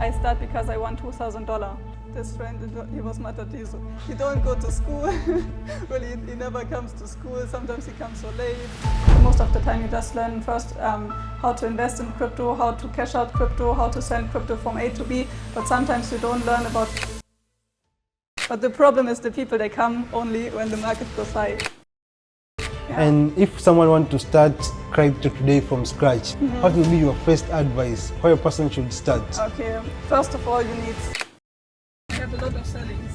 I start because I won $2,000. This friend, he was matatizo. He don't go to school. Well, he never comes to school. Sometimes he comes so late. Most of the time you just learn first how to invest in crypto, how to cash out crypto, how to send crypto from A to B. But sometimes you don't learn about. But the problem is the people, they come only when the market goes high. Yeah. And if someone wants to start crypto today from scratch, what will be your first advice? How a person should start? Okay, first of all, you need. I have a lot of sellings.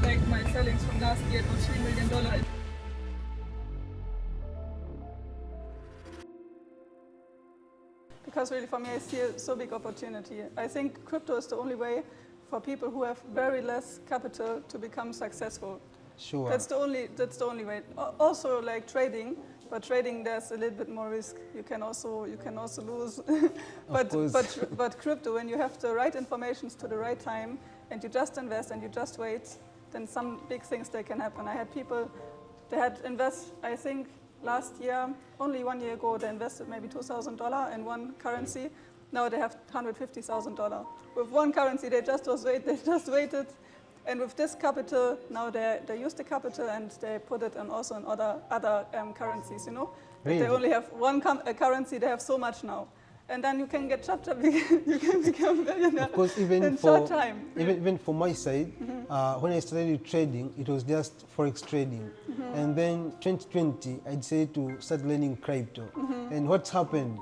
Like my sellings from last year was $3 million. Because really for me, I see a so big opportunity. I think crypto is the only way for people who have very less capital to become successful. Sure. That's the only way. Also like trading, but trading there's a little bit more risk. You can also lose. but crypto, when you have the right information to the right time and you just invest and you just wait, then some big things they can happen. I had people, they had invest, I think last year, only 1 year ago, they invested maybe $2,000 in one currency. Now they have $150,000. With one currency, they just waited. And with this capital, now they use the capital and they put it on also in other currencies, you know? Really? They only have one currency, they have so much now. And then you can get you can become a millionaire of course, even in for, short time. Even for my side, when I started trading, it was just Forex trading. And then 2020, I decided to start learning crypto. And what's happened?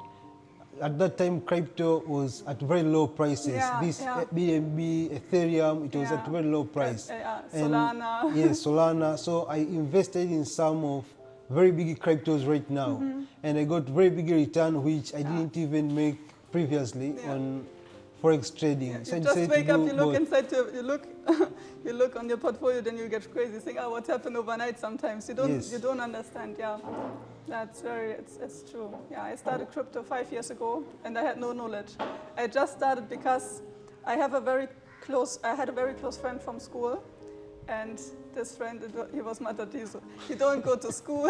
At that time, crypto was at very low prices. This Airbnb, Ethereum, it was at very low price. Solana. Yes, Solana. So I invested in some of very big cryptos right now. And I got very big return, which I didn't even make previously on Forex trading. So you just wake up, you look inside, you look on your portfolio, then you get crazy, think, oh, what happened overnight sometimes. You don't understand, That's it's true. Yeah, I started crypto 5 years ago and I had no knowledge. I just started because I had a very close friend from school, and this friend, he was matatizo. He don't go to school.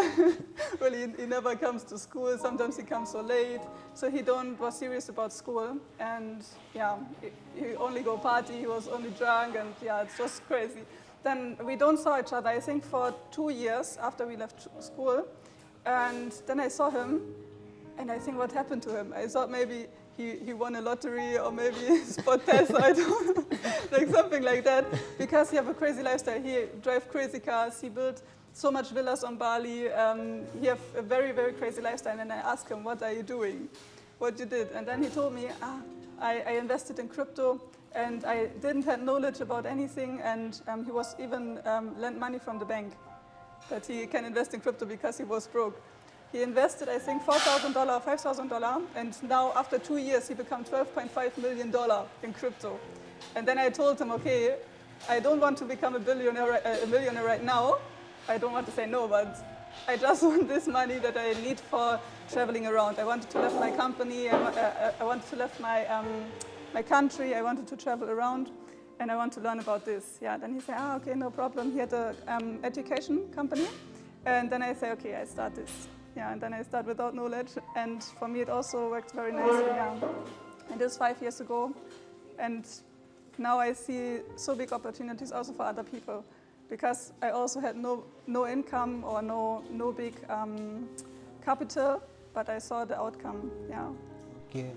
Well, he never comes to school. Sometimes he comes so late. So he was serious about school. And he only go party. He was only drunk, and it's just crazy. Then we don't saw each other, I think, for 2 years after we left school. And then I saw him, and I think, what happened to him? I thought maybe he won a lottery or maybe spot test, I don't know, like something like that. Because he have a crazy lifestyle. He drive crazy cars. He built so much villas on Bali. He have a very, very crazy lifestyle. And I asked him, what are you doing? What you did? And then he told me, I invested in crypto. And I didn't have knowledge about anything. And he was even lent money from the bank that he can invest in crypto because he was broke. He invested, I think, $4,000 or $5,000, and now after 2 years, he became $12.5 million in crypto. And then I told him, okay, I don't want to become a millionaire right now. I don't want to say no, but I just want this money that I need for traveling around. I wanted to leave my company, I wanted to leave my country, I wanted to travel around, and I want to learn about this. Then he said, okay, no problem. He had an education company, and then I say, okay, I start this. And then I start without knowledge, and for me it also worked very nicely. And this 5 years ago, and now I see so big opportunities also for other people, because I also had no income or no big capital, but I saw the outcome. Okay,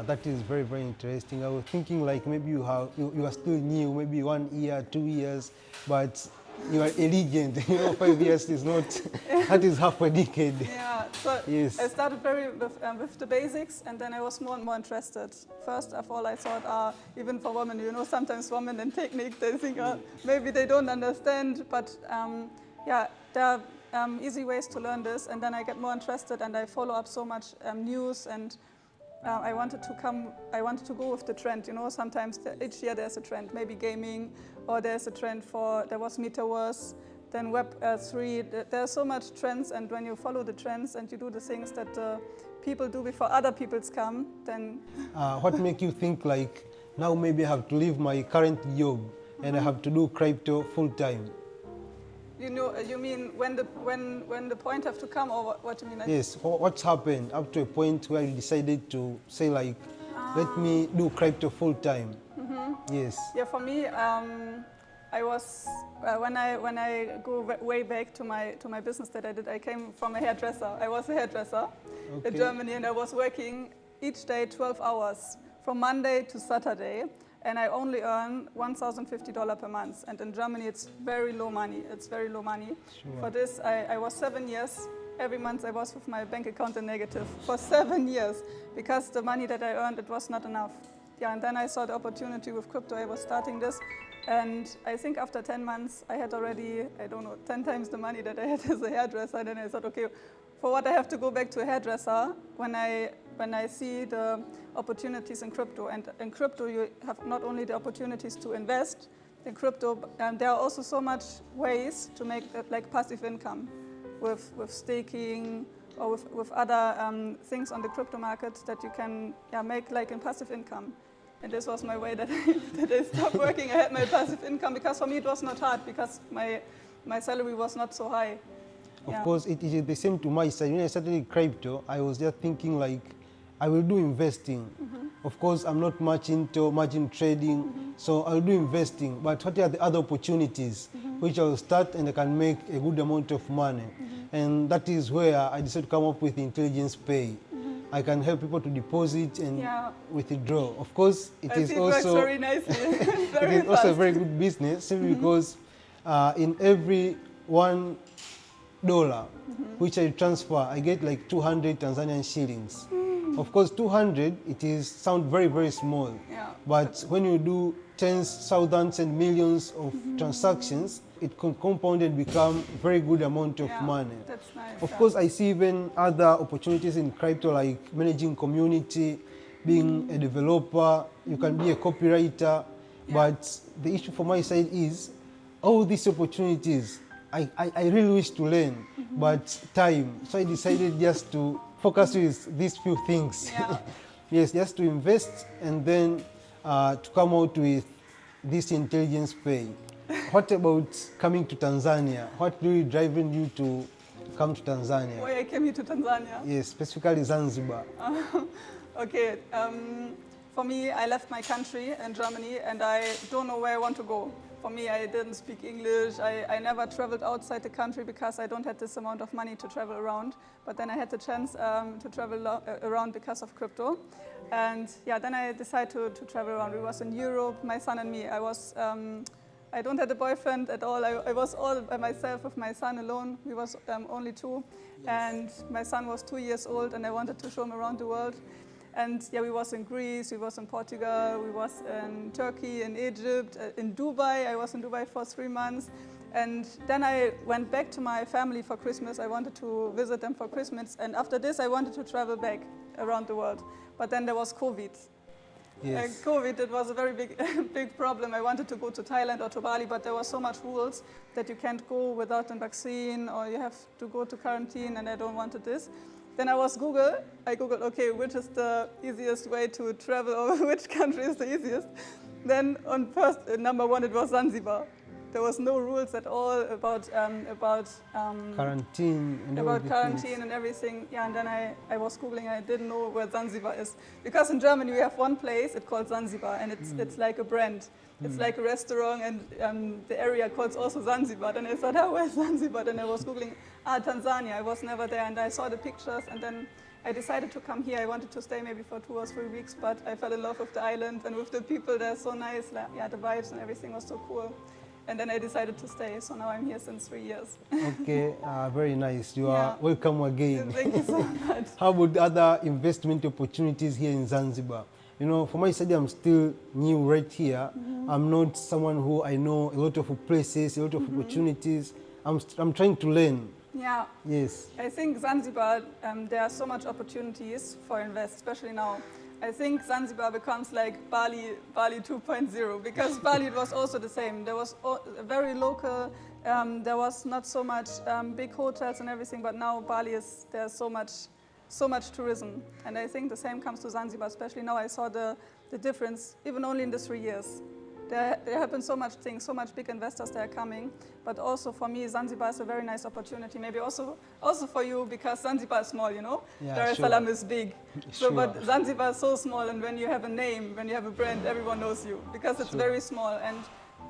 that is very, very interesting. I was thinking like maybe you are still new, maybe 1 year, 2 years, but you are a legend. 5 years is not, that is half a decade. So yes. I started with the basics, and then I was more and more interested. First of all, I thought, even for women, sometimes women in technique, they think maybe they don't understand, but there are easy ways to learn this, and then I get more interested, and I follow up so much news, and I wanted to go with the trend. Sometimes each year there's a trend, maybe gaming, or there's a trend there was Metaverse, then Web3. There's so much trends, and when you follow the trends and you do the things that people do before other people's come, then... What makes you think like, now maybe I have to leave my current job and I have to do crypto full time? You mean when the point have to come, or what do you mean? Yes, what's happened up to a point where you decided to say like, let me do crypto full time. Yes. Yeah, for me, I was when I go way back to my business that I did. I came from a hairdresser. I was a hairdresser in Germany, and I was working each day 12 hours from Monday to Saturday, and I only earn $1,050 per month. And in Germany, it's very low money. It's very low money. Sure. For this, I was 7 years. Every month I was with my bank account in negative for 7 years because the money that I earned, it was not enough. Yeah, and then I saw the opportunity with crypto. I was starting this, and I think after 10 months, I had already, 10 times the money that I had as a hairdresser. And then I thought, okay, for what I have to go back to a hairdresser when I see the opportunities in crypto. And in crypto, you have not only the opportunities to invest in crypto, there are also so much ways to make like passive income with staking or with other things on the crypto market that you can make like in passive income. And this was my way that I stopped working. I had my passive income because for me it was not hard because my salary was not so high. Of course, it is the same to my side. When I started crypto, I was just thinking like, I will do investing. Of course, I'm not much into margin trading, so I'll do investing. But what are the other opportunities which I'll start and I can make a good amount of money? And that is where I decided to come up with Intelligence Pay. I can help people to deposit and withdraw. Of course, it is also very nicely. it is also a very good business simply because in every $1 which I transfer, I get like 200 Tanzanian shillings. Of course, 200, it sound very, very small. But when you do tens, thousands, and millions of transactions, it can compound and become a very good amount of money. That's nice. Of course, I see even other opportunities in crypto, like managing community, being a developer, you can be a copywriter. But the issue for my side is all these opportunities, I really wish to learn, but time. So I decided just to focus with these few things. Yes, just to invest and then to come out with this Intelligence Pay. What about coming to Tanzania? What really driving you to come to Tanzania? Why I came here to Tanzania? Yes, specifically Zanzibar. Okay, for me, I left my country in Germany and I don't know where I want to go. For me, I didn't speak English. I never traveled outside the country because I don't have this amount of money to travel around. But then I had the chance to travel around because of crypto. And then I decided to travel around. We was in Europe, my son and me. I don't have a boyfriend at all. I was all by myself with my son alone. We was only 2. And my son was 2 years old and I wanted to show him around the world. And we was in Greece, we was in Portugal, we was in Turkey, in Egypt, in Dubai. I was in Dubai for 3 months. And then I went back to my family for Christmas. I wanted to visit them for Christmas. And after this, I wanted to travel back around the world. But then there was COVID. Yes. COVID, it was a very big problem. I wanted to go to Thailand or to Bali, but there were so much rules that you can't go without a vaccine or you have to go to quarantine, and I don't wanted this. Then I Googled, okay, which is the easiest way to travel or which country is the easiest? Then on number 1, it was Zanzibar. There was no rules at all about quarantine and everything. Yeah, and then I was Googling, I didn't know where Zanzibar is. Because in Germany we have one place, it's called Zanzibar, and it's like a brand. It's like a restaurant, and the area calls also Zanzibar. Then I thought, where's Zanzibar? Then I was Googling, Tanzania. I was never there, and I saw the pictures, and then I decided to come here. I wanted to stay maybe for 2 or 3 weeks, but I fell in love with the island and with the people. They're so nice. The vibes and everything was so cool. And then I decided to stay, so now I'm here since 3 years. Okay, very nice. You are welcome again. Thank you so much. How about other investment opportunities here in Zanzibar? You know, for my side, I'm still new right here. I'm not someone who I know a lot of places, a lot of opportunities. I'm trying to learn. Yeah. Yes. I think Zanzibar, there are so much opportunities for invest, especially now. I think Zanzibar becomes like Bali 2.0, because Bali it was also the same. There was very local, there was not so much big hotels and everything, but now Bali there's so much tourism. And I think the same comes to Zanzibar, especially now I saw the difference, even only in the 3 years. there happen so much things, so much big investors that are coming. But also for me, Zanzibar is a very nice opportunity. Maybe also for you, because Zanzibar is small, you know. Yeah, Dar es Salaam is big. So, Sure. but Zanzibar is so small, and when you have a name, when you have a brand, everyone knows you because it's very small and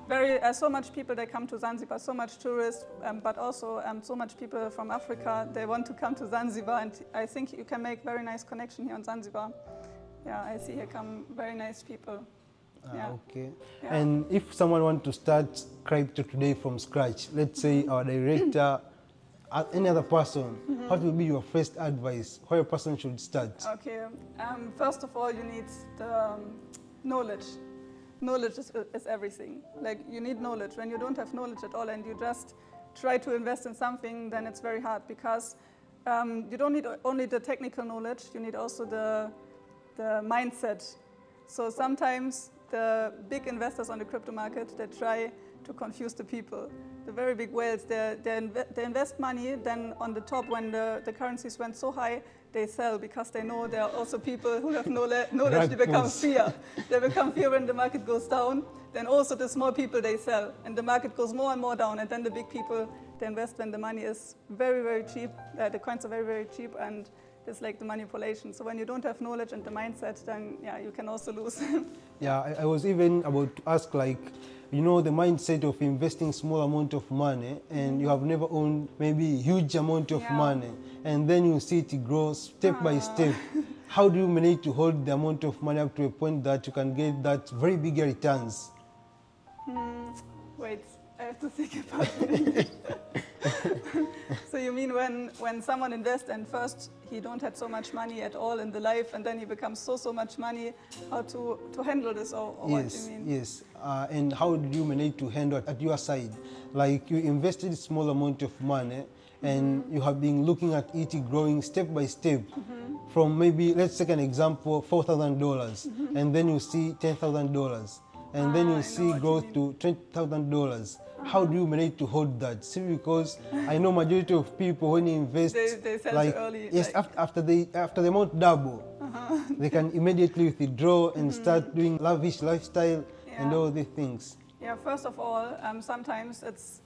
very so much people they come to Zanzibar, so much tourists, but also so much people from Africa. They want to come to Zanzibar, and I think you can make very nice connection here on Zanzibar. Yeah, I see here come very nice people. Yeah. Okay. Yeah. And if someone wants to start crypto today from scratch, let's say our director, any other person, what will be your first advice? How a person should start? Okay. First of all, you need the knowledge. Knowledge is everything. Like, you need knowledge. When you don't have knowledge at all and you just try to invest in something, then it's very hard, because you don't need only the technical knowledge, you need also the mindset. So sometimes the big investors on the crypto market, they try to confuse the people. The very big whales, they invest money, then on the top, when the currencies went so high, they sell, because they know there are also people who have knowledge, they become fear. They become fear when the market goes down. Then also the small people, they sell, and the market goes more and more down, and then the big people, they invest when the money is very, very cheap. The coins are very, very cheap, and it's like the manipulation. So when you don't have knowledge and the mindset, then yeah, you can also lose. Yeah, I was even about to ask, like, you know, the mindset of investing small amount of money, and you have never owned maybe huge amount of money, and then you see it grow step by step. How do you manage to hold the amount of money up to a point that you can get that very big returns? Wait, I have to think about it. So you mean when someone invests and first he don't have so much money at all in the life, and then he becomes so much money, how to handle this, or Yes, what do you mean? yes. And how do you manage to handle it at your side? Like, you invested a small amount of money, and you have been looking at it growing step by step from maybe, let's take an example, $4,000, and then you see $10,000, and then you see growth to $20,000. How do you manage to hold that? See, because I know majority of people, when they invest, they sell like, too early. yes, like, after the amount double, they can immediately withdraw and start doing lavish lifestyle and all these things. Yeah, first of all, sometimes it's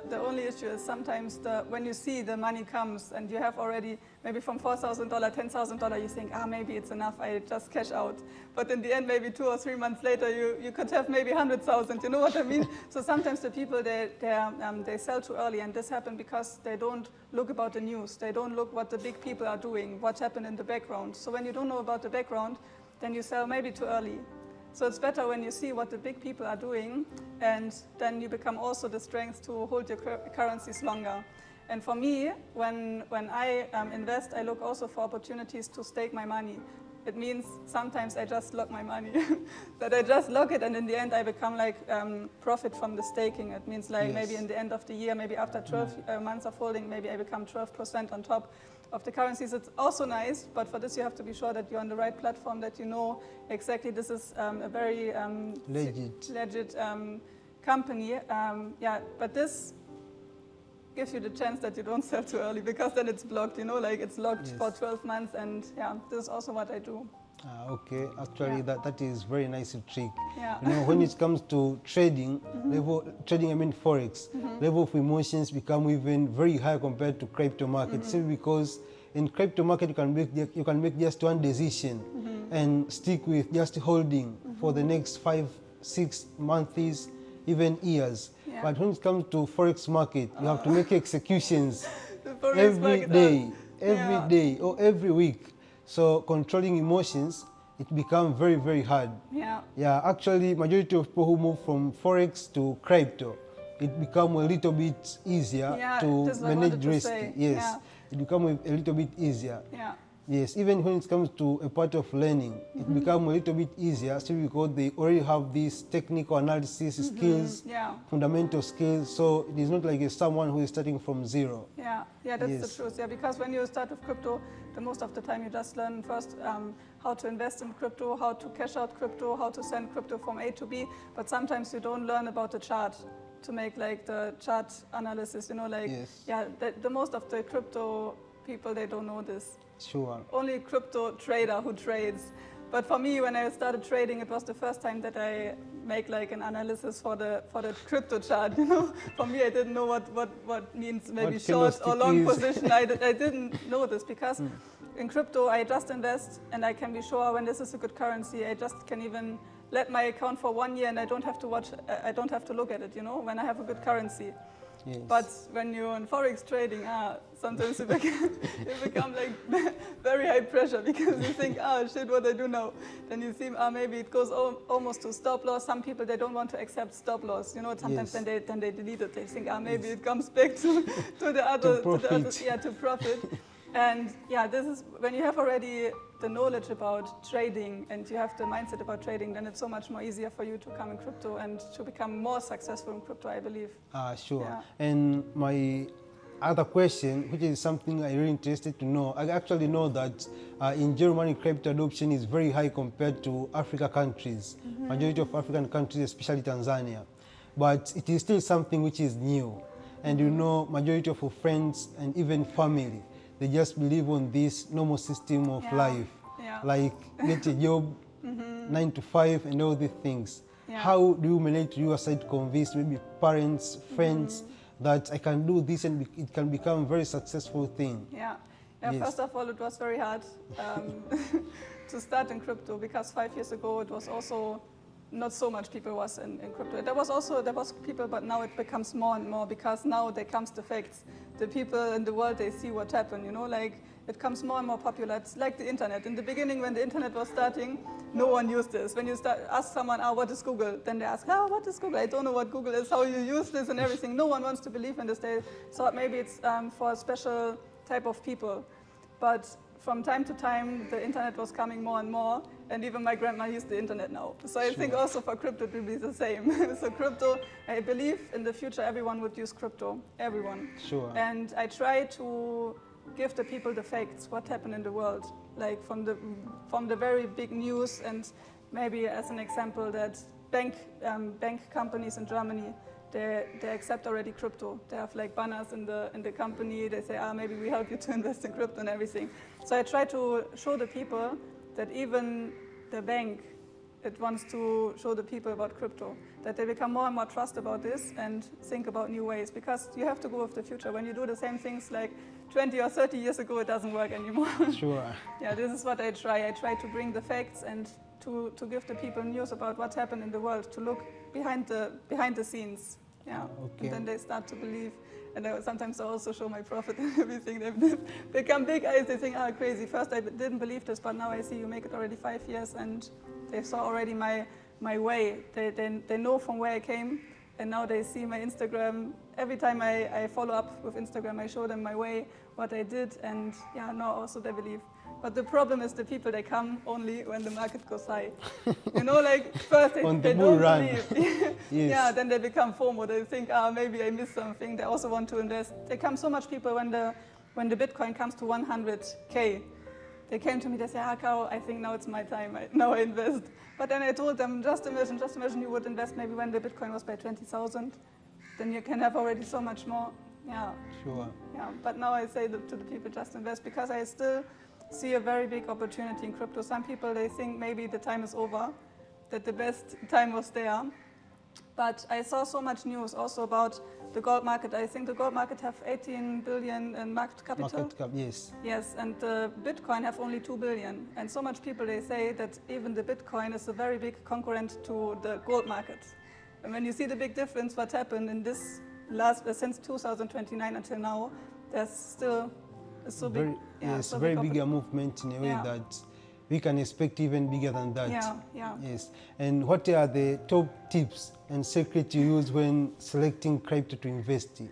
the only issue is sometimes when you see the money comes and you have already maybe from $4,000, $10,000, you think, maybe it's enough, I just cash out. But in the end, maybe 2 or 3 months later, you could have maybe 100,000. You know what I mean? So sometimes the people they sell too early, and this happens because they don't look about the news. They don't look what the big people are doing, what happened in the background. So when you don't know about the background, then you sell maybe too early. So it's better when you see what the big people are doing, and then you become also the strength to hold your currencies longer. And for me, when I invest, I look also for opportunities to stake my money. It means sometimes I just lock my money, that I just lock it, and in the end I become like profit from the staking. It means like maybe in the end of the year, maybe after 12 months of holding, maybe I become 12% on top of the currencies. It's also nice, but for this you have to be sure that you're on the right platform, that you know exactly this is a very legit company. But this gives you the chance that you don't sell too early, because then it's blocked, you know, like it's locked for 12 months, and this is also what I do. Okay, actually that is very nice trick. Yeah. You know, when it comes to trading, I mean Forex, level of emotions become even very high compared to crypto market. Simply because in crypto market you can make just one decision and stick with just holding for the next 5-6 months, even years. Yeah. But when it comes to Forex market, you have to make executions every day or every week. So controlling emotions, it becomes very, very hard. Yeah, actually, majority of people who move from Forex to crypto, it becomes a little bit easier to manage risk. Yes, it becomes a little bit easier. Yes, even when it comes to a part of learning, it becomes a little bit easier, simply because they already have these technical analysis skills, fundamental skills, so it is not like someone who is starting from zero. Yeah, that's the truth. Yeah, because when you start with crypto, the most of the time you just learn first how to invest in crypto, how to cash out crypto, how to send crypto from A to B, but sometimes you don't learn about the chart to make like the chart analysis, you know, like, the most of the crypto people, they don't know this. Sure. Only crypto trader who trades But for me, when I started trading, it was the first time that I make like an analysis for the crypto chart. You know, for me, I didn't know what means maybe what short or long is. position. I didn't know this because in crypto, I just invest and I can be sure when this is a good currency. I just can even let my account for 1 year and I don't have to watch. I don't have to look at it. You know, when I have a good currency. Yes. But when you're in Forex trading, sometimes you become like very high pressure because you think, shit, what I do now? Then you see, maybe it goes almost to stop loss. Some people, they don't want to accept stop loss. You know, sometimes yes. then they delete it. They think, maybe it comes back to the other, to profit. And yeah, this is when you have already the knowledge about trading and you have the mindset about trading, then it's so much more easier for you to come in crypto and to become more successful in crypto, I believe. Sure. Yeah. And my other question, which is something I'm really interested to know, I actually know that in Germany, crypto adoption is very high compared to Africa countries, majority of African countries, especially Tanzania. But it is still something which is new. And you know, majority of our friends and even family, they just believe on this normal system of life, like get a job, 9 to 5 and all these things. How do you manage to yourself to convince maybe parents, friends that I can do this and it can become a very successful thing? Yeah, first of all, it was very hard to start in crypto because 5 years ago it was also not so much people was in crypto. There was people, but now it becomes more and more because now there comes the facts. The people in the world, they see what happened, you know, like it comes more and more popular. It's like the internet. In the beginning, when the internet was starting, no one used this. When you ask someone, what is Google? Then they ask, what is Google? I don't know what Google is, how you use this and everything. No one wants to believe in this. They thought maybe it's for a special type of people. But from time to time, the internet was coming more and more, and even my grandma used the internet now. So I think also for crypto it will be the same. So crypto, I believe in the future everyone would use crypto, everyone. Sure. And I try to give the people the facts, what happened in the world, like from the very big news, and maybe as an example that bank companies in Germany, they accept already crypto. They have like banners in the company. They say, maybe we help you to invest in crypto and everything. So I try to show the people that even the bank, it wants to show the people about crypto, that they become more and more trust about this and think about new ways, because you have to go with the future. When you do the same things like 20 or 30 years ago, it doesn't work anymore. Sure. Yeah, this is what I try. I try to bring the facts and to give the people news about what's happened in the world, to look behind the scenes. Yeah, okay. And then they start to believe. And sometimes I also show my profit and everything. They become big eyes. They think, crazy. First I didn't believe this, but now I see you make it already 5 years, and they saw already my way. They know from where I came, and now they see my Instagram. Every time I follow up with Instagram, I show them my way, what I did, and yeah, now also they believe. But the problem is the people, they come only when the market goes high. You know, like first they don't believe. Yes. Yeah, then they become FOMO. They think, maybe I missed something. They also want to invest. There come so much people when the Bitcoin comes to 100K. They came to me, they say, Caro, I think now it's my time. Now I invest. But then I told them, just imagine you would invest maybe when the Bitcoin was by 20,000. Then you can have already so much more. Yeah. Sure. Yeah, but now I say to the people, just invest, because I still see a very big opportunity in crypto. Some people, they think maybe the time is over, that the best time was there. But I saw so much news also about the gold market. I think the gold market have 18 billion in market capital. Market cap, yes. Yes, and the Bitcoin have only 2 billion. And so much people, they say that even the Bitcoin is a very big concurrent to the gold market. And when you see the big difference, what happened in this since 2029 until now, there's still so big. Yes, very bigger movement in a way that we can expect even bigger than that. Yeah. Yes. And what are the top tips and secrets you use when selecting crypto to invest in?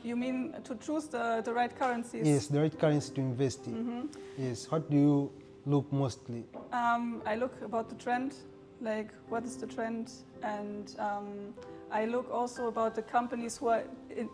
You mean to choose the right currencies? Yes, the right currency to invest in. Yes. What do you look mostly? I look about the trend. like what is the trend, and I look also about the companies who are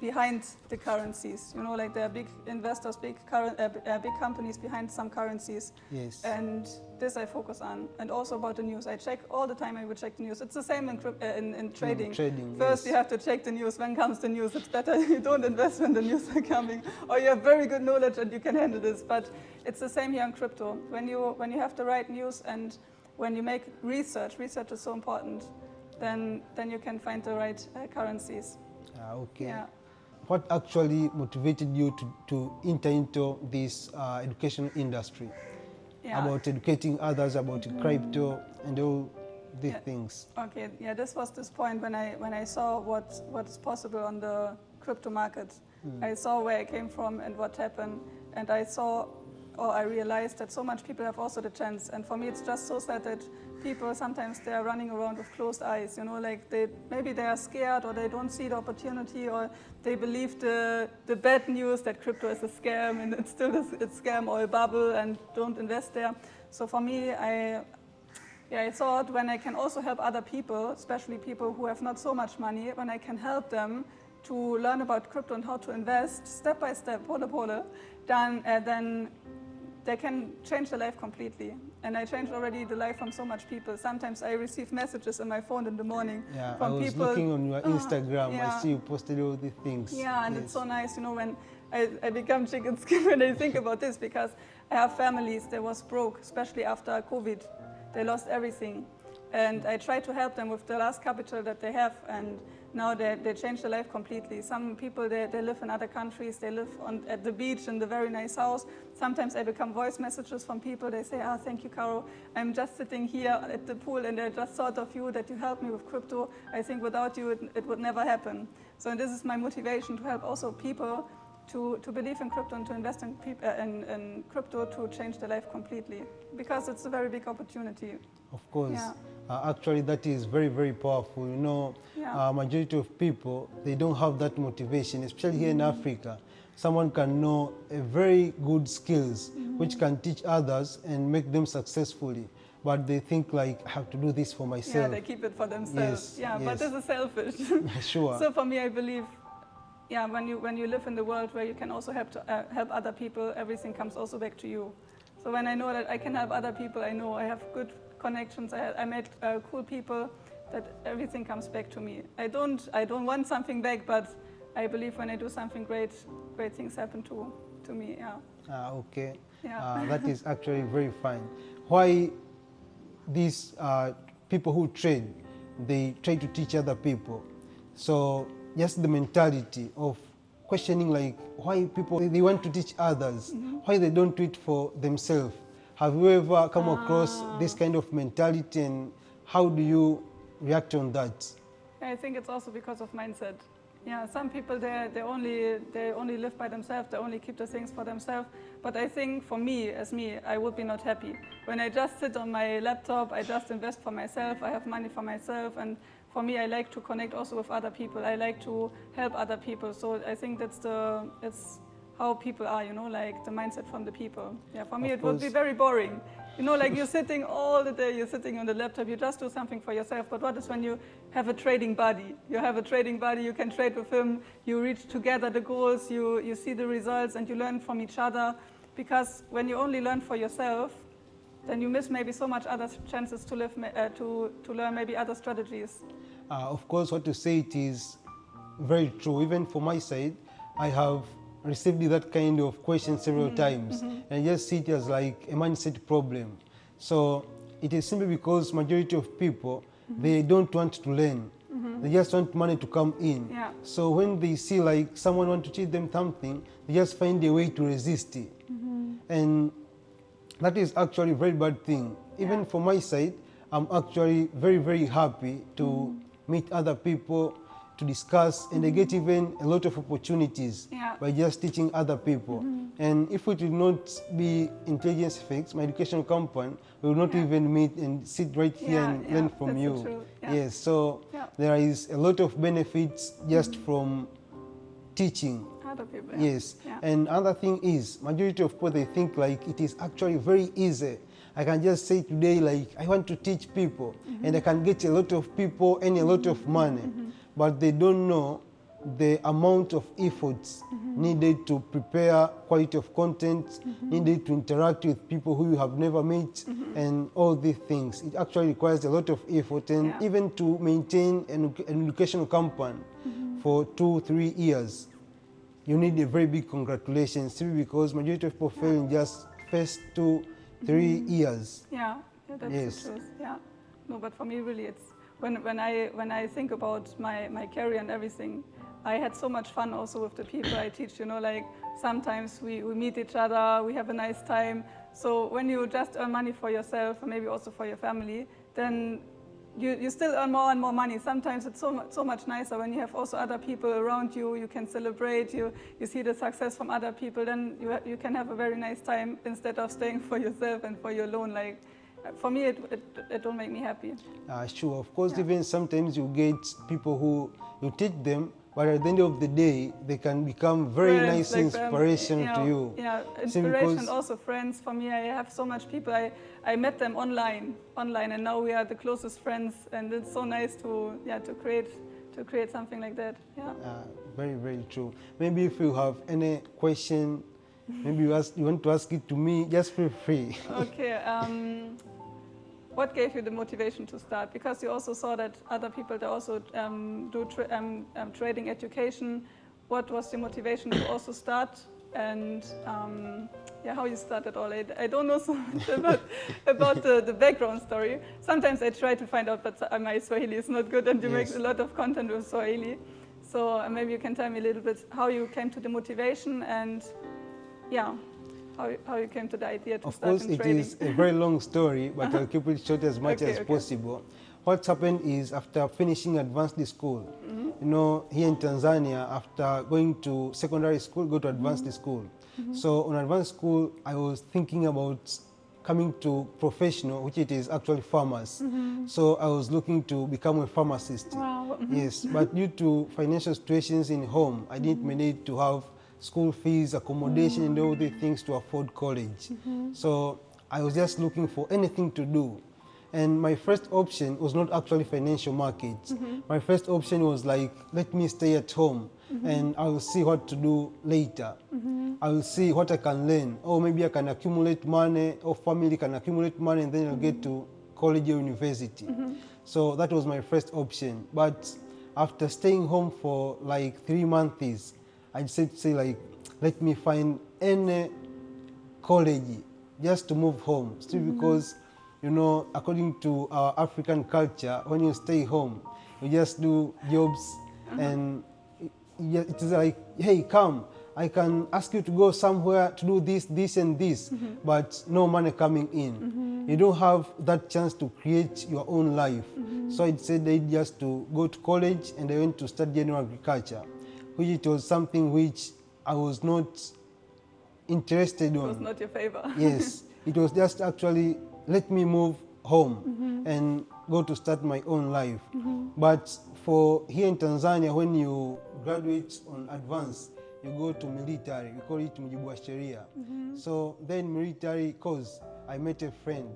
behind the currencies. You know, like there are big investors, big companies behind some currencies. Yes. And this I focus on, and also about the news. I check all the time. I would check the news. It's the same in trading. First, yes. you have to check the news. When comes the news, it's better you don't invest when the news are coming, or you have very good knowledge and you can handle this. But it's the same here in crypto. When you have the right news and when you make research is so important. Then you can find the right currencies. Okay. Yeah. What actually motivated you to enter into this education industry? Yeah. About educating others about crypto and all these things. Okay. Yeah. This was this point when I saw what is possible on the crypto market. I saw where I came from and what happened, and I realized that so much people have also the chance. And for me, it's just so sad that people sometimes they are running around with closed eyes. You know, like maybe they are scared, or they don't see the opportunity, or they believe the bad news that crypto is a scam and it's still a scam or a bubble, and don't invest there. So for me, I thought when I can also help other people, especially people who have not so much money, when I can help them to learn about crypto and how to invest step by step, pole, then they can change their life completely. And I changed already the life from so much people. Sometimes I receive messages on my phone in the morning from people. I was looking on your Instagram. I see you posted all these things. Yeah, and it's so nice, you know, when I become chicken skin when I think about this, because I have families that was broke, especially after COVID. They lost everything. And I try to help them with the last capital that they have, and now they change their life completely. Some people, they live in other countries, they live at the beach in the very nice house. Sometimes I become voice messages from people. They say, thank you, Caro. I'm just sitting here at the pool and I just thought of you, that you helped me with crypto. I think without you, it would never happen. So this is my motivation, to help also people to believe in crypto and to invest in crypto to change their life completely, because it's a very big opportunity. Of course. Yeah. Actually, that is very, very powerful. You know, majority of people, they don't have that motivation, especially here in Africa. Someone can know a very good skills which can teach others and make them successfully, but they think like, I have to do this for myself. Yeah, they keep it for themselves. Yes, but this is selfish. Sure. So for me, I believe, when you live in the world where you can also help other people, everything comes also back to you. So when I know that I can help other people, I know I have good connections, I met cool people, that everything comes back to me. I don't want something back, but I believe when I do something great things happen to me. Yeah. Okay. Yeah. That is actually very fine. Why these people who trade, they try to teach other people? So just the mentality of questioning, like why people they want to teach others, why they don't do it for themselves. Have you ever come across this kind of mentality, and how do you react on that? I think it's also because of mindset. Yeah, some people they only live by themselves, they only keep the things for themselves. But I think for me, I would be not happy. When I just sit on my laptop, I just invest for myself, I have money for myself, and for me, I like to connect also with other people. I like to help other people. So I think it's how people are, you know, like the mindset from the people. Yeah, for me it would be very boring. You know, like you're sitting all the day, you're sitting on the laptop, you just do something for yourself. But what is when you have a trading buddy? You have a trading buddy, you can trade with him, you reach together the goals, you see the results, and you learn from each other. Because when you only learn for yourself, then you miss maybe so much other chances to learn maybe other strategies. Of course, what you say, it is very true. Even for my side, I have received that kind of question several times, and I just see it as like a mindset problem. So it is simply because majority of people, they don't want to learn. They just want money to come in. Yeah. So when they see like someone want to teach them something, they just find a way to resist it. And that is actually a very bad thing. Even for my side, I'm actually very, very happy to meet other people, to discuss, and I get even a lot of opportunities by just teaching other people. And if it will not be Intelligence Fix, my educational company, we will not even meet and sit right here and learn from you. So true. Yes, so there is a lot of benefits just from teaching. Other people. Yes, and another thing is, majority of people, they think like it is actually very easy. I can just say today, like, I want to teach people, and I can get a lot of people and a lot of money, but they don't know the amount of efforts needed to prepare quality of content, needed to interact with people who you have never met, and all these things. It actually requires a lot of effort, and even to maintain an educational company for 2-3 years, you need a very big congratulations, simply because majority of people fail in just first 2-3 years. Yeah, that's the truth. Yeah, no, but for me, really, it's when I think about my career and everything, I had so much fun also with the people I teach. You know, like sometimes we meet each other, we have a nice time. So when you just earn money for yourself, or maybe also for your family, then you still earn more and more money. Sometimes it's so much nicer when you have also other people around you. You can celebrate. You see the success from other people. Then you can have a very nice time instead of staying for yourself and for your alone. Like for me, it don't make me happy. Sure, of course. Even sometimes you get people who you teach them, but at the end of the day, they can become very nice like inspiration to you. Yeah, inspiration and also friends. For me, I have so much people. I met them online, and now we are the closest friends, and it's so nice to create something like that. Yeah. Very, very true. Maybe if you have any question, maybe you want to ask it to me, just feel free. Okay. What gave you the motivation to start? Because you also saw that other people they also do trading education. What was your motivation to also start? And how you started all? I don't know so much about the background story. Sometimes I try to find out, but my Swahili is not good, and you make a lot of content with Swahili. So maybe you can tell me a little bit how you came to the motivation and how you came to the idea to start in trading. Of course, it is a very long story, but I'll keep it short as much as possible. What happened is, after finishing advanced school, you know, here in Tanzania, after going to secondary school, go to advanced school. So on advanced school, I was thinking about coming to professional, which it is actually farmers. So I was looking to become a pharmacist. Wow. Yes, but due to financial situations in home, I didn't manage to have school fees, accommodation, and all the things to afford college. So I was just looking for anything to do. And my first option was not actually financial markets. My first option was like, let me stay at home and I will see what to do later. I will see what I can learn. Or maybe I can accumulate money, or family can accumulate money, and then I'll get to college or university. So that was my first option. But after staying home for like 3 months, I decided to say, like, let me find any college just to move home. Still because, you know, according to our African culture, when you stay home, you just do jobs and it is like, hey, come, I can ask you to go somewhere to do this, this, and this, but no money coming in. You don't have that chance to create your own life. So I decided just to go to college, and I went to study general agriculture, which it was something which I was not interested in. It was not your favor. Yes, it was just actually, let me move home and go to start my own life. But for here in Tanzania, when you graduate on advance, you go to military. We call it Mujibu wa Sheria. So then military course, I met a friend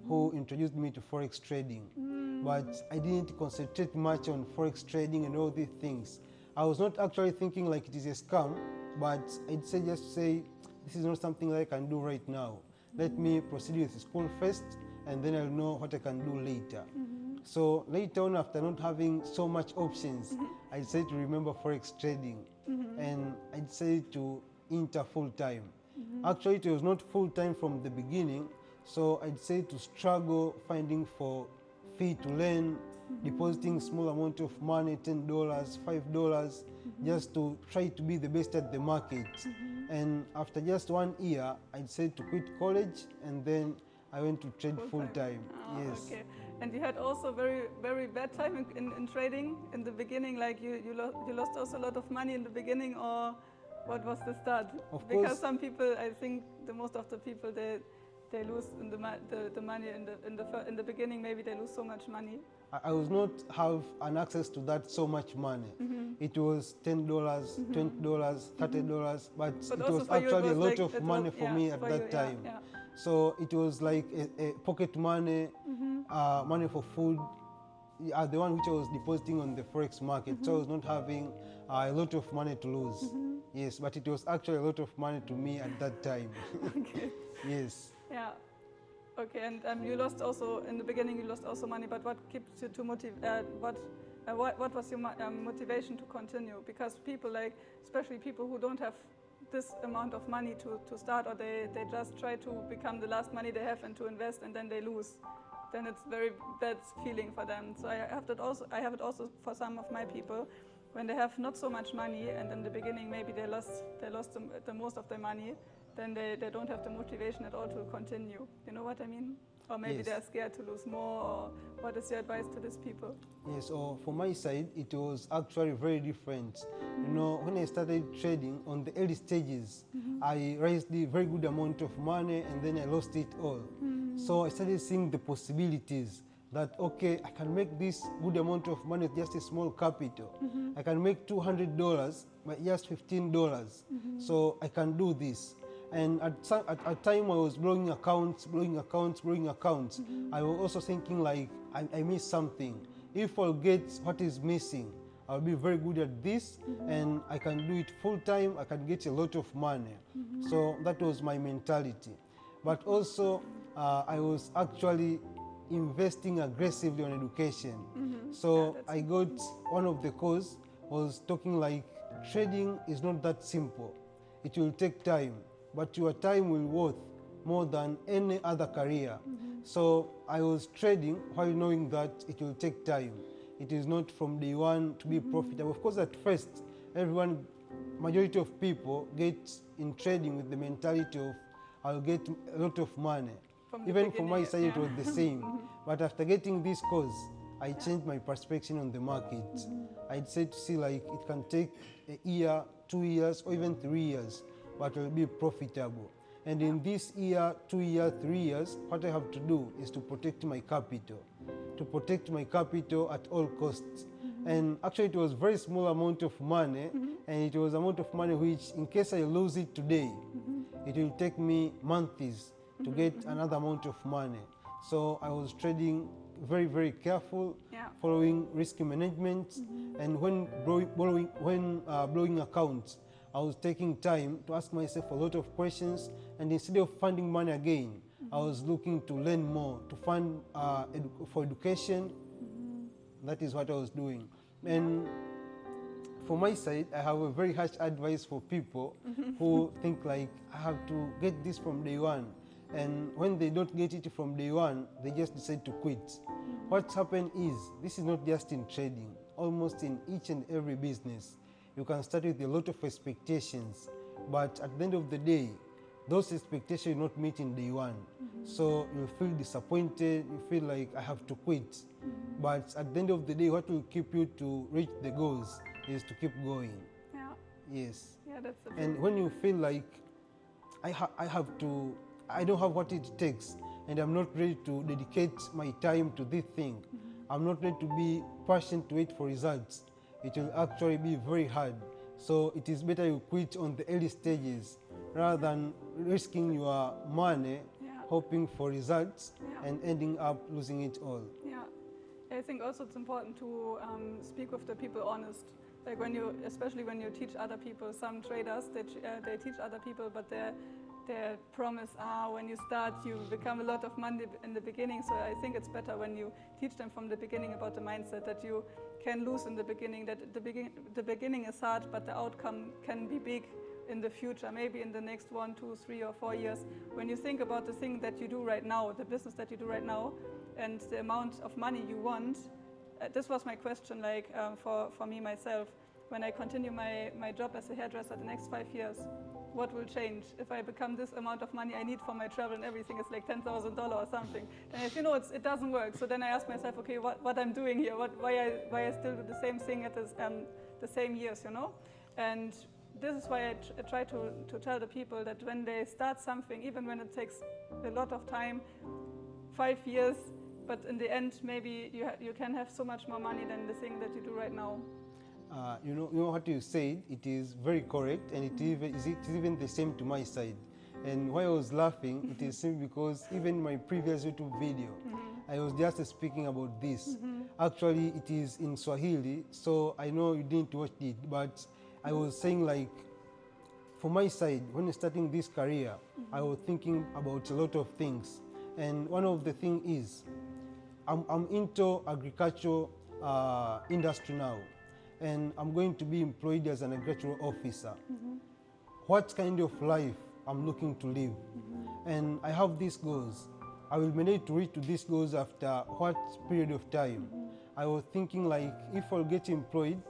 who introduced me to Forex trading. But I didn't concentrate much on Forex trading and all these things. I was not actually thinking like it is a scam, but I'd say just say, this is not something that I can do right now. Let me proceed with school first, and then I'll know what I can do later. So later on, after not having so much options, I decided to remember Forex trading, and I decided to enter full-time. Actually, it was not full-time from the beginning, so I decided to struggle finding for fee to learn, depositing small amount of money, $10, $5, just to try to be the best at the market. And after just 1 year, I decided to quit college, and then I went to trade full-time. Yes. Okay. And you had also very, very bad time in trading in the beginning, like you lost also a lot of money in the beginning, or what was the start? Because some people, I think most of the people, they lose the money in the beginning. Maybe they lose so much money. I was not have an access to that so much money. It was $10, $20, $30, but it was actually a lot of money for me at that time. So it was like a pocket money, money for food. The one which I was depositing on the Forex market, so I was not having a lot of money to lose. Yes, but it was actually a lot of money to me at that time. Okay. Yes. Yeah. Okay, and you lost also, in the beginning you lost also money, but what keeps you to what was your motivation to continue? Because people like, especially people who don't have this amount of money to start, or they just try to become the last money they have and to invest, and then they lose. Then it's very bad feeling for them. So I have it also for some of my people, when they have not so much money, and in the beginning maybe they lost the most of their money, then they don't have the motivation at all to continue. You know what I mean? Or maybe Yes. they're scared to lose more. Or what is your advice to these people? Yes, or for my side, it was actually very different. You know, when I started trading on the early stages, I raised a very good amount of money and then I lost it all. So I started seeing the possibilities that, okay, I can make this good amount of money with just a small capital. I can make $200 by just $15. So I can do this. And at a time I was blowing accounts. I was also thinking like, I missed something. If I'll get what is missing, I'll be very good at this and I can do it full time, I can get a lot of money. So that was my mentality. But also, I was actually investing aggressively on education. So I got one of the course was talking like, trading is not that simple. It will take time, but your time will worth more than any other career. So I was trading while knowing that it will take time. It is not from day one to be profitable. Of course, at first, majority of people get in trading with the mentality of, I'll get a lot of money. Even for my side, it was the same. But after getting this course, I changed my perspective on the market. I decided to see like it can take a year, 2 years, or even 3 years, but it will be profitable. And in this year, 2 years, 3 years, what I have to do is to protect my capital. To protect my capital at all costs. And actually it was a very small amount of money, and it was amount of money which, in case I lose it today, it will take me months to get another amount of money. So I was trading very, very careful, following risk management, and when blowing accounts, I was taking time to ask myself a lot of questions, and instead of funding money again, I was looking to learn more, to fund for education. That is what I was doing. And for my side, I have a very harsh advice for people who think like, I have to get this from day one. And when they don't get it from day one, they just decide to quit. What's happened is, this is not just in trading, almost in each and every business. You can start with a lot of expectations, but at the end of the day, those expectations will not meet in day one. So you feel disappointed, you feel like, I have to quit. But at the end of the day, what will keep you to reach the goals is to keep going. Yeah. Yes. Yeah, that's the And when you feel like, I don't have what it takes, and I'm not ready to dedicate my time to this thing, I'm not ready to be patient to wait for results, it will actually be very hard. So it is better you quit on the early stages rather than risking your money, hoping for results, and ending up losing it all. Yeah, I think also it's important to speak with the people honest. Like especially when you teach other people, some traders, they teach other people, but they promise, when you start, you become a lot of money in the beginning. So I think it's better when you teach them from the beginning about the mindset that you can lose in the beginning, that the beginning is hard, but the outcome can be big in the future, maybe in the next 1, 2, 3, or 4 years. When you think about the thing that you do right now, the business that you do right now, and the amount of money you want, this was my question, like for me myself, when I continue my job as a hairdresser the next 5 years, what will change? If I become this amount of money I need for my travel and everything is like $10,000 or something, then it doesn't work. So then I ask myself, okay, what I'm doing here? Why I still do the same thing at the same years, you know? And this is why I try to tell the people that when they start something, even when it takes a lot of time, 5 years, but in the end, maybe you can have so much more money than the thing that you do right now. You know what you said, it is very correct, and it is even the same to my side. And why I was laughing, it is simply because even in my previous YouTube video, I was just speaking about this. Actually, it is in Swahili, so I know you didn't watch it, but I was saying like, for my side, when starting this career, I was thinking about a lot of things. And one of the things is, I'm into agricultural industry now, and I'm going to be employed as an agricultural officer. What kind of life I'm looking to live? And I have these goals. I will manage to reach to these goals after what period of time? I was thinking like, if I'll get employed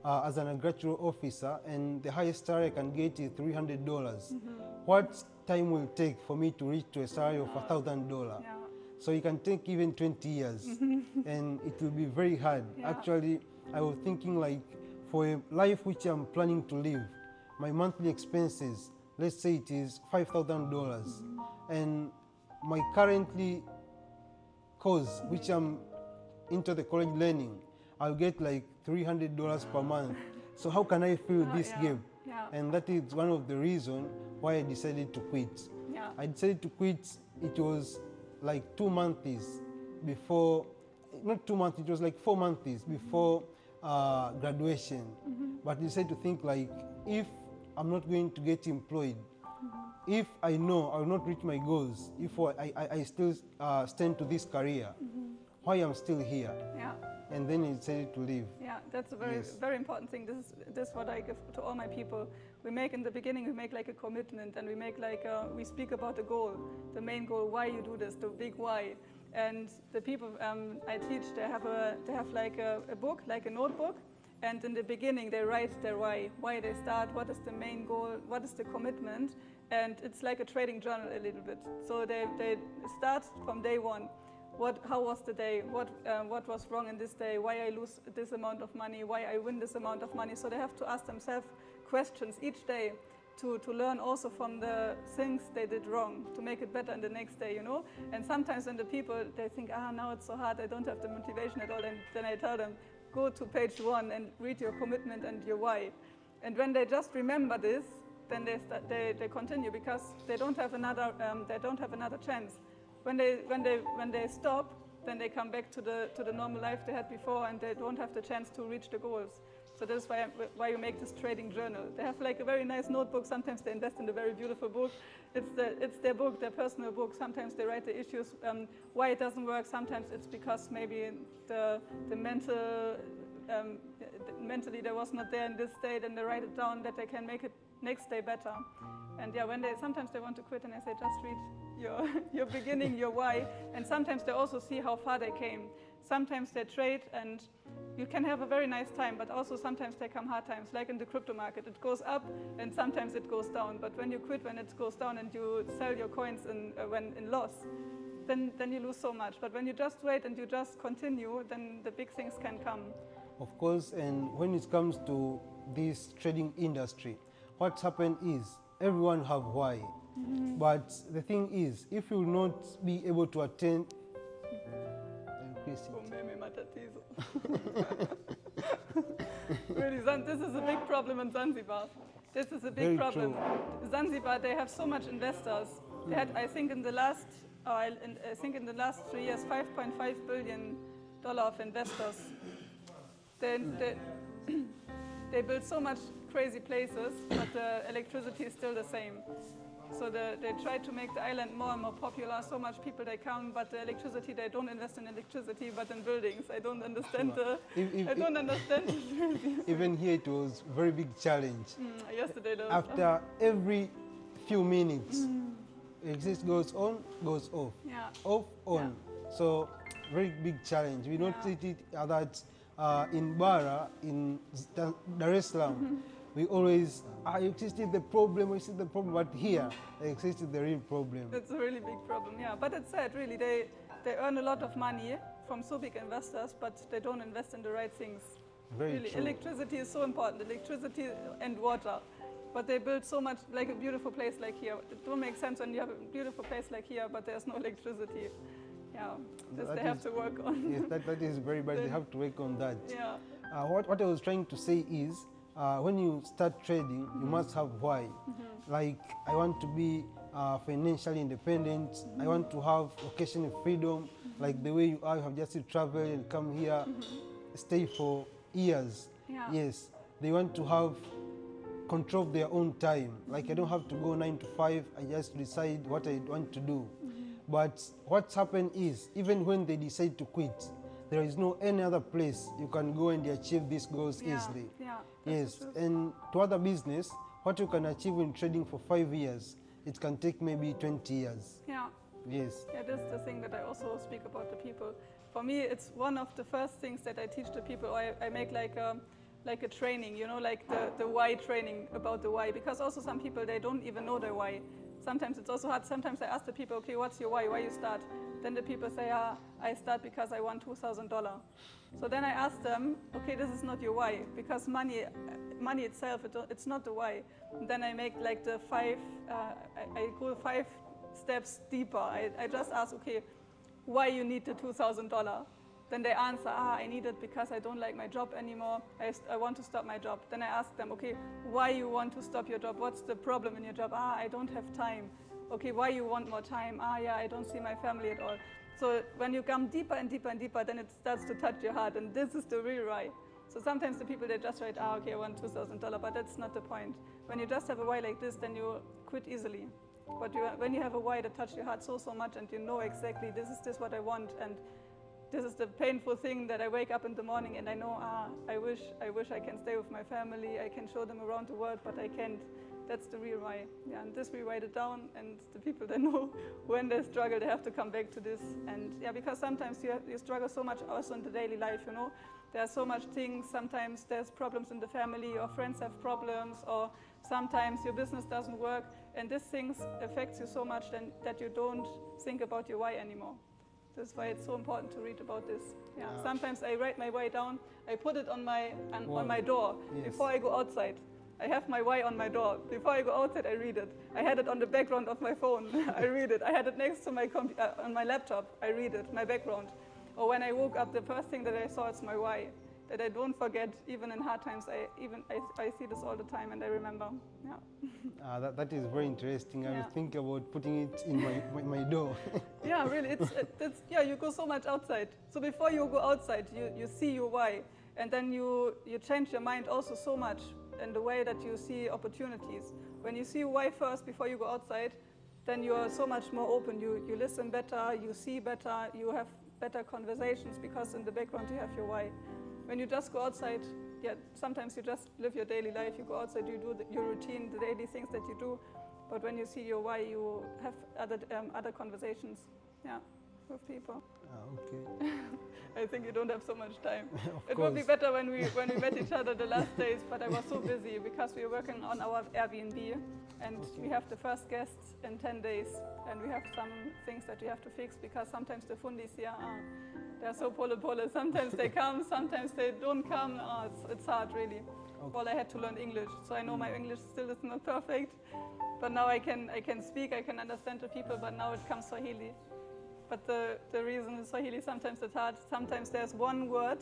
as an agricultural officer and the highest salary I can get is $300, what time will it take for me to reach to a salary of $1,000? Yeah. So it can take even 20 years and it will be very hard. Yeah. Actually, I was thinking like, for a life which I'm planning to live, my monthly expenses, let's say it is $5,000, and my currently course, which I'm into the college learning, I'll get like $300 per month. So how can I fill this gap? Yeah. And that is one of the reasons why I decided to quit. Yeah. I decided to quit, it was like 2 months before, not 2 months, it was like 4 months before graduation. But I decided to think like, if I'm not going to get employed, if I know I will not reach my goals, if I still stand to this career, why I'm still here? Yeah. And then I decided to leave. Yeah, that's a very important thing. This is what I give to all my people. We make in the beginning, we make like a commitment, and we make like we speak about the goal, the main goal, why you do this, the big why. And the people I teach, they have like a book, like a notebook, and in the beginning they write their why they start, what is the main goal, what is the commitment, and it's like a trading journal a little bit. So they start from day one. How was the day? What was wrong in this day? Why I lose this amount of money? Why I win this amount of money? So they have to ask themselves questions each day to learn also from the things they did wrong, to make it better in the next day, you know? And sometimes when the people, they think, now it's so hard, I don't have the motivation at all, and then I tell them, go to page 1 and read your commitment and your why. And when they just remember this, then they continue, because they don't have another chance. When they stop, then they come back to the normal life they had before, and they don't have the chance to reach the goals. So that's why you make this trading journal. They have like a very nice notebook. Sometimes they invest in a very beautiful book. It's their book, their personal book. Sometimes they write the issues, why it doesn't work. Sometimes it's because maybe the mentally they was not there in this state, and they write it down that they can make it next day better. And yeah, sometimes they want to quit, and I say, just read your beginning, your why. And sometimes they also see how far they came. Sometimes they trade, and you can have a very nice time, but also sometimes there come hard times, like in the crypto market. It goes up, and sometimes it goes down. But when you quit, when it goes down, and you sell your coins when in loss, then you lose so much. But when you just wait and you just continue, then the big things can come. Of course, and when it comes to this trading industry, what's happened is everyone have why. But the thing is, if you will not be able to attend, really, this is a big problem in Zanzibar. This is a big Very problem. true. Zanzibar, they have so much investors. They had, I think, in the last 3 years, $5.5 billion of investors. They built so much crazy places, but the electricity is still the same. So they try to make the island more and more popular. So much people they come, but the electricity, they don't invest in electricity, but in buildings. I don't understand I don't understand this. Even here it was a very big challenge. Yesterday though. After every few minutes, electricity goes on, goes off, off, on. Yeah. So very big challenge. We noticed it that in Bara, in Dar es Salaam, we always, electricity is the problem, but here, electricity is the real problem. It's a really big problem, yeah. But it's sad, really. They earn a lot of money from so big investors, but they don't invest in the right things. Very really, true. electricity is so important, electricity and water. But they build so much, like a beautiful place like here. It don't make sense when you have a beautiful place like here, but there's no electricity. Yeah, this they have to work on. Yes, that is very bad. They have to work on that. Yeah. What I was trying to say is, when you start trading, you must have why. Like, I want to be financially independent. I want to have occasional freedom, like the way you are. You have just to travel and come here, stay for years. Yeah. Yes, they want to have control of their own time. Like I don't have to go 9 to 5. I just decide what I want to do. But what's happened is, even when they decide to quit, there is no any other place you can go and achieve these goals easily. Yeah, yes, and to other business, what you can achieve in trading for 5 years, it can take maybe 20 years. Yeah. Yes. Yeah, this is the thing that I also speak about the people. For me, it's one of the first things that I teach the people. I make like a training, you know, like the why training about the why. Because also some people, they don't even know their why. Sometimes it's also hard. Sometimes I ask the people, okay, what's your why you start? Then the people say, I start because I want $2,000. So then I ask them, okay, this is not your why, because money itself, it's not the why. And then I make like the I go 5 steps deeper. I just ask, okay, why you need the $2,000? Then they answer, I need it because I don't like my job anymore. I want to stop my job. Then I ask them, okay, why you want to stop your job? What's the problem in your job? I don't have time. Okay, why you want more time? Yeah, I don't see my family at all. So when you come deeper and deeper and deeper, then it starts to touch your heart. And this is the real why. So sometimes the people, they just write, okay, I want $2,000, but that's not the point. When you just have a why like this, then you quit easily. But when you have a why that touches your heart so much, and you know exactly, this is what I want, and this is the painful thing that I wake up in the morning and I know, I wish I can stay with my family, I can show them around the world, but I can't. That's the real why. Yeah, and this we write it down, and the people, they know when they struggle, they have to come back to this. And yeah, because sometimes you struggle so much also in the daily life, you know. There are so much things. Sometimes there's problems in the family, or friends have problems, or sometimes your business doesn't work, and these things affect you so much that you don't think about your why anymore. That's why it's so important to read about this. Yeah. Sometimes I write my why down. I put it on my door before I go outside. I have my why on my door. Before I go outside, I read it. I had it on the background of my phone. I read it. I had it next to my on my laptop. I read it, my background. Or when I woke up, the first thing that I saw is my why. That I don't forget, even in hard times. I see this all the time, and I remember. Yeah. That is very interesting. I will think about putting it in my door. Yeah, really. It's you go so much outside. So before you go outside, you see your why, and then you change your mind also so much in the way that you see opportunities. When you see why first before you go outside, then you are so much more open. You listen better, you see better, you have better conversations, because in the background you have your why. When you just go outside, sometimes you just live your daily life. You go outside, you do your routine, the daily things that you do. But when you see your why, you have other conversations, with people. Okay. I think you don't have so much time. Of it course. would be better when we met each other the last days, but I was so busy because we were working on our Airbnb, and we have the first guests in 10 days, and we have some things that we have to fix, because sometimes the fundis here they're so pole. Sometimes they come, sometimes they don't come. It's hard, really. Okay. Well, I had to learn English, so I know my English still is not perfect, but now I can speak, I can understand the people, but now it comes Swahili. But the reason is Swahili, sometimes it's hard. Sometimes there's one word,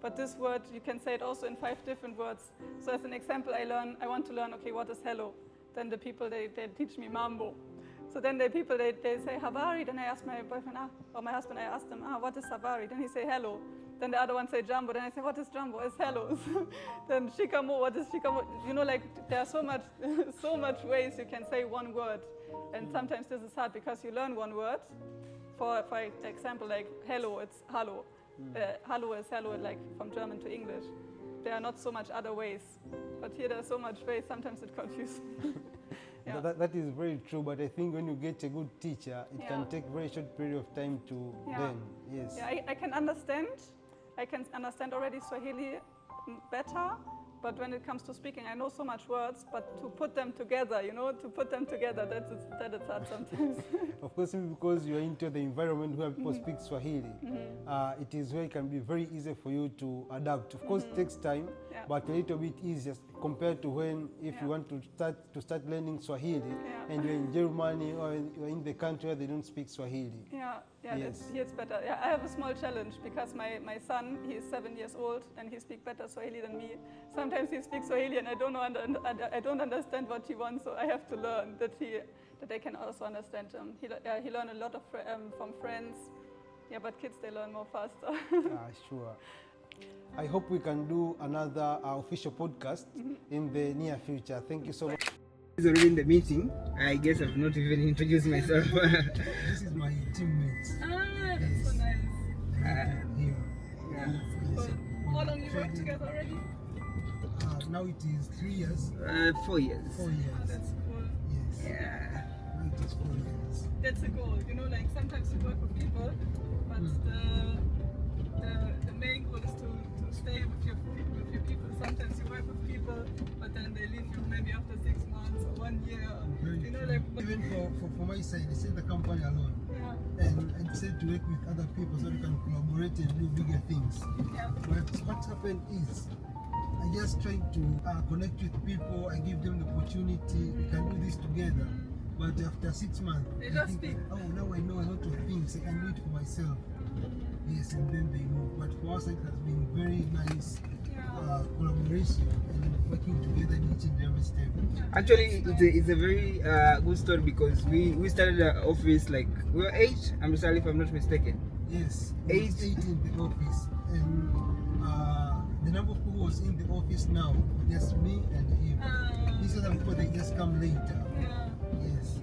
but this word, you can say it also in 5 different words. So as an example, I want to learn, okay, what is hello? Then the people, they teach me mambo. So then the people, they say habari. Then I ask my boyfriend, or my husband, I ask them, what is habari? Then he say hello. Then the other one say jumbo. Then I say, what is jumbo? It's hello. Then shikamo, what is shikamo? You know, like there are so much ways you can say one word. And sometimes this is hard because you learn one word. For example, like hello, it's hallo. Hallo is hello, like from German to English. There are not so much other ways. But here there are so much ways, sometimes it confuses me. Yeah. That is very true, but I think when you get a good teacher, it can take a very short period of time to learn. Yes. Yeah, I can understand. I can understand already Swahili better, but when it comes to speaking, I know so much words, but to put them together, that is hard sometimes. Of course, because you are into the environment where people speak Swahili, it is where it can be very easy for you to adapt. Of course, it takes time, but a little bit easier compared to when if you want to start learning Swahili and you're in Germany or you're in the country where they don't speak Swahili. Yes. Here it's better. Yeah, I have a small challenge because my son, he is 7 years old and he speaks better Swahili than me. Sometimes he speaks Swahili and I don't understand what he wants, so I have to learn that that they can also understand. He learned a lot of from friends. Yeah, but kids, they learn more faster. Sure. I hope we can do another official podcast in the near future. Thank you so much. He's already in the meeting. I guess I've not even introduced myself. This is my teammate. That's so nice. Yeah. So, how long you worked together already? Now it is 3 years. 4 years. 4 years. Oh, that's cool. Yes. Yeah. Now it is 4 years. That's a goal. You know, like sometimes you work with people, but the main goal is to stay with your people. Sometimes you work with people, but then they leave you maybe after 6 months or 1 year. You know, like even for my side, I set the company alone. Yeah. And I decided to work with other people so we can collaborate and do bigger things. Yeah. But what happened is, I just tried to connect with people. I give them the opportunity. We can do this together. But after 6 months, They just speak. oh, now I know a lot of things. I can do it for myself. Yes, and then they move. But for us, it has been very nice collaboration and working together in each and every step. Actually, it's a very good story because we started the office like we were 8. I'm sorry if I'm not mistaken. Yes, 8 in the office, and the number of people was in the office now, just me and him. These other people, they just come later. Yeah. Yes.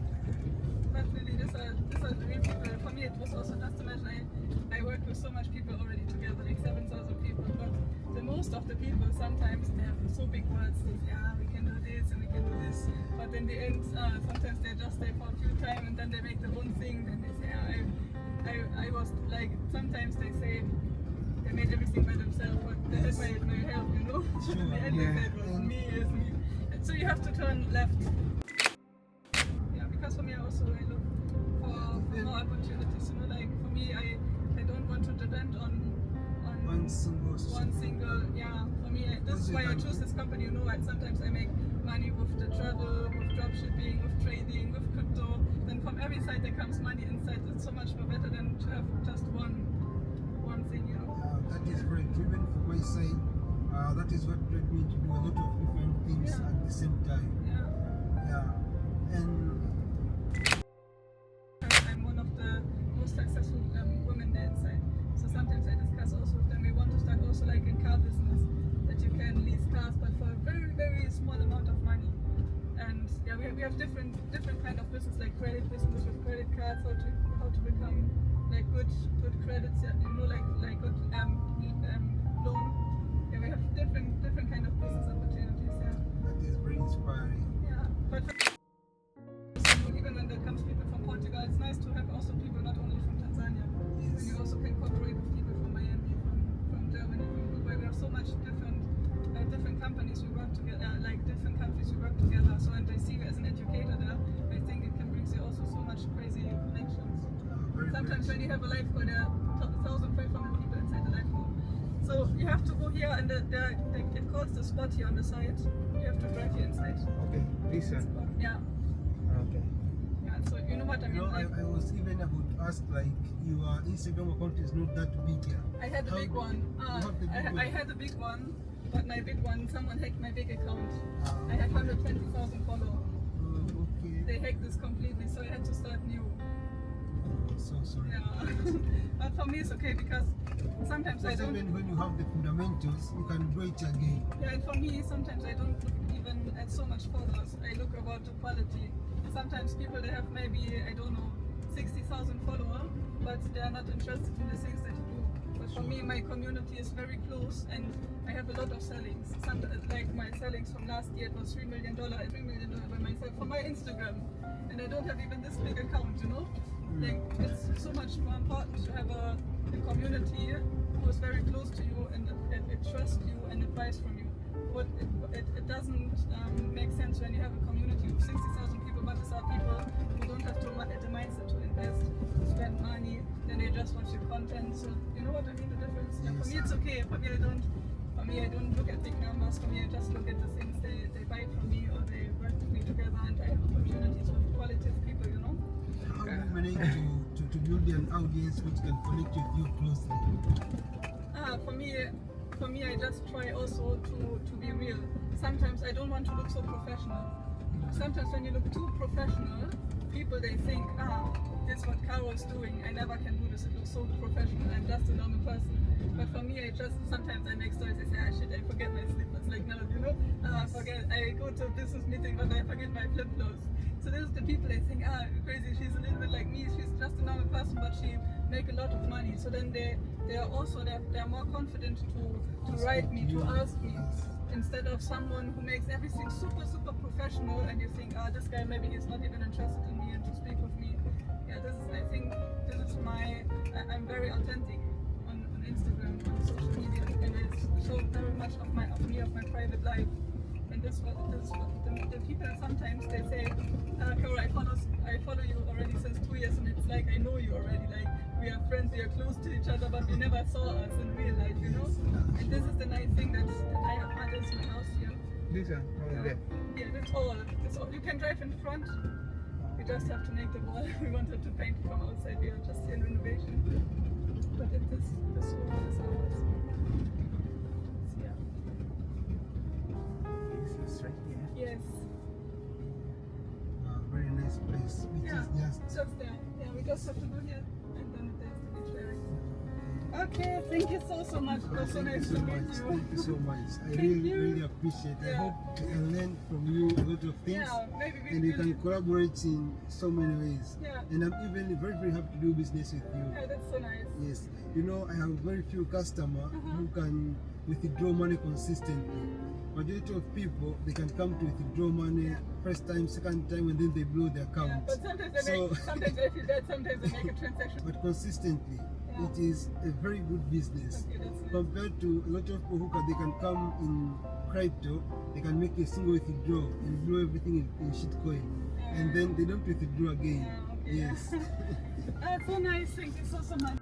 But really, these are the real people. For me, it was also just imagine I work with so much people already together, like 7,000 people. But the most of the people sometimes they have so big words. They say, we can do this and we can do this. But in the end, sometimes they just stay for a few times and then they make their own thing. Then they say, I was like, sometimes they say they made everything by themselves, but they had my help, you know. In the end, they said it was me. And so you have to turn left. Because for me, I look for more opportunities. You know, like for me, I don't want to depend on One single. Yeah. For me, this is why I choose this company. You know, and sometimes I make money with the travel, with dropshipping, with trading, with crypto. Then from every side there comes money inside. It's so much more better than to have just one thing. You know. That is very driven from my side. That is what led me to do a lot of different things at the same time. Yeah. And I'm one of the most successful women there inside. So sometimes I discuss also with them. We want to start also like in car business, that you can lease cars, but for a very, very small amount of money. And yeah, we have different kind of business, like credit business with credit cards, how to become like good credits, you know, like good loan. Yeah, we have different kind of business opportunities. Yeah. that is very inspiring. Yeah, but even when there comes people from Portugal, it's nice to have also people not only from Tanzania. Yes. And you also can cooperate with people from Miami, from Germany, from Dubai. We have so much different companies we work together, like different countries we work together. So, and I see you as an educator there, I think it can bring you also so much crazy connections. Sometimes when you have a live call, there are 1,500 people inside the live call. So you have to go here, and it calls the spot here on the side. You have to drive here inside. Okay, this one. Yeah. Okay. Yeah. So you know what I mean? You know, Like, I was even about to ask, like, your Instagram account is not that big here. I had a big one. I had a big one, but my big one, someone hacked my big account. I had 120,000 followers. Okay. They hacked this completely, so I had to start new. So sorry. Yeah. But for me, it's okay because sometimes I Because don't. even when you have the fundamentals, you can do it again. Yeah, and for me, sometimes I don't look even at so much followers. I look about the quality. Sometimes people, they have maybe, I don't know, 60,000 followers, but they are not interested in the things that you do. But for me, my community is very close, and I have a lot of sellings. Like my sellings from last year, it was $3 million by myself for my Instagram, and I don't have even this big account, you know. Like, it's so much more important to have a community who is very close to you and it trusts you and advice from you. But it doesn't make sense when you have a community of 60,000 people, but these are people who don't have the mindset to invest, to spend money, then they just watch your content. So you know what I mean, the difference? Yeah, for me it's okay. For me I don't look at big numbers. For me I just look at the things they buy from me or they work with me together, and I have opportunities with quality of people, you know? How do you manage to build an audience which can connect with you closely? For me, I just try also to be real. Sometimes I don't want to look so professional. sometimes when you look too professional, people they think, this is what Caro is doing. I never can do this. It looks so professional. I'm just a normal person. But for me, sometimes I make stories. I say, shit, I forget my slippers. Like now, you know, I go to a business meeting, but I forget my flip flops. So this is the people they think, crazy. She's a little bit like me. She's just a normal person, but she make a lot of money. So then they're more confident to write me, to ask me, instead of someone who makes everything super professional, and you think, this guy maybe he's not even interested in me and to speak with me. Yeah, I think this is I'm very authentic on Instagram, on social media, and I show very much of my private life. And this is what the people sometimes they say, Caro, I follow you already since 2 years, and it's like I know you already, like we are friends, we are close to each other, but we never saw us in real life, you know. And this is the nice thing that I have others in my house here. This one, there. Yeah, that's all. You can drive in front. We just have to make the wall. We wanted to paint from outside. We are just in renovation. But this wall is ours. Yeah. This is right here. Yes. Very nice place. Which is just there. Yeah, we just have to go here, and then there's the beach area. Okay, thank you so much. It was so nice to meet you. Thank you so much. I really appreciate it. I hope we can learn from you a lot of things. Yeah, maybe and we can collaborate in so many ways. Yeah. And I'm even very happy to do business with you. Yeah, that's so nice. Yes. You know, I have very few customers who can withdraw money consistently. Majority of people, they can come to withdraw money first time, second time, and then they blow their account. Yeah, but sometimes they feel bad, sometimes they make a transaction. But consistently, it is a very good business. Okay, that's nice. Compared to a lot of people they can come in crypto, they can make a single withdrawal and blow everything in shitcoin. And then they don't withdraw again. Yeah, okay. Yes. That's so nice. Thank you so much.